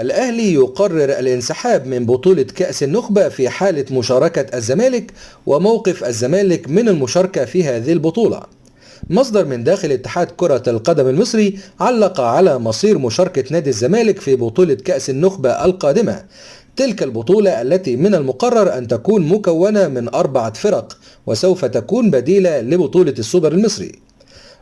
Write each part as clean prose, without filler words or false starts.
الأهلي يقرر الانسحاب من بطولة كأس النخبة في حالة مشاركة الزمالك، وموقف الزمالك من المشاركة في هذه البطولة. مصدر من داخل اتحاد كرة القدم المصري علق على مصير مشاركة نادي الزمالك في بطولة كأس النخبة القادمة، تلك البطولة التي من المقرر أن تكون مكونة من 4 فرق، وسوف تكون بديلة لبطولة السوبر المصري.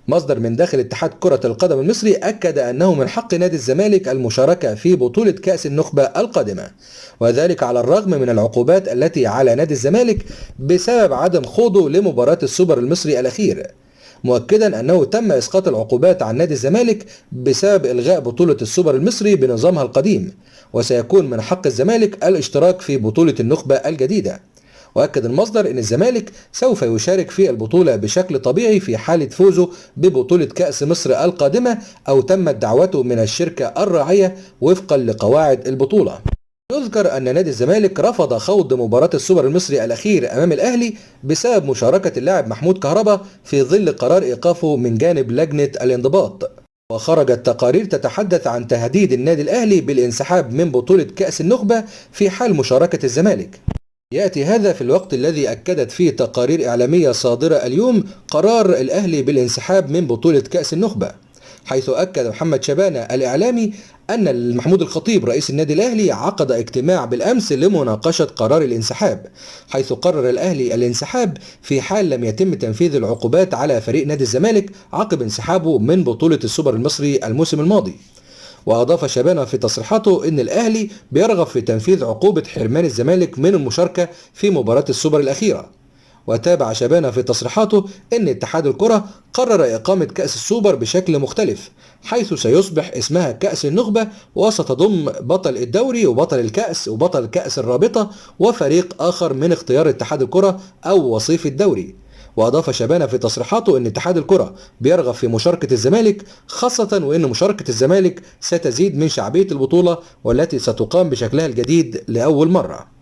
مصدر من داخل اتحاد كرة القدم المصري أكد أنه من حق نادي الزمالك المشاركة في بطولة كأس النخبة القادمة، وذلك على الرغم من العقوبات التي على نادي الزمالك بسبب عدم خوضه لمباراة السوبر المصري الأخير، مؤكدا أنه تم إسقاط العقوبات عن نادي الزمالك بسبب إلغاء بطولة السوبر المصري بنظامها القديم، وسيكون من حق الزمالك الاشتراك في بطولة النخبة الجديدة. وأكد المصدر أن الزمالك سوف يشارك في البطولة بشكل طبيعي في حالة فوزه ببطولة كأس مصر القادمة أو تمت دعوته من الشركة الراعية وفقا لقواعد البطولة. يذكر أن نادي الزمالك رفض خوض مباراة السوبر المصري الأخير أمام الأهلي بسبب مشاركة اللاعب محمود كهربا في ظل قرار إيقافه من جانب لجنة الانضباط. وخرجت تقارير تتحدث عن تهديد النادي الأهلي بالانسحاب من بطولة كأس النخبة في حال مشاركة الزمالك. يأتي هذا في الوقت الذي أكدت فيه تقارير إعلامية صادرة اليوم قرار الأهلي بالانسحاب من بطولة كأس النخبة، حيث أكد محمد شبانة الإعلامي أن محمود الخطيب رئيس النادي الأهلي عقد اجتماع بالأمس لمناقشة قرار الانسحاب، حيث قرر الأهلي الانسحاب في حال لم يتم تنفيذ العقوبات على فريق نادي الزمالك عقب انسحابه من بطولة السوبر المصري الموسم الماضي. وأضاف شبانة في تصريحاته أن الأهلي بيرغب في تنفيذ عقوبة حرمان الزمالك من المشاركة في مباراة السوبر الأخيرة. وتابع شبانة في تصريحاته أن اتحاد الكرة قرر إقامة كأس السوبر بشكل مختلف، حيث سيصبح اسمها كأس النخبة، وستضم بطل الدوري وبطل الكأس وبطل كأس الرابطة وفريق آخر من اختيار اتحاد الكرة أو وصيف الدوري. وأضاف شبانة في تصريحاته أن اتحاد الكرة بيرغب في مشاركة الزمالك، خاصة وأن مشاركة الزمالك ستزيد من شعبية البطولة والتي ستقام بشكلها الجديد لأول مرة.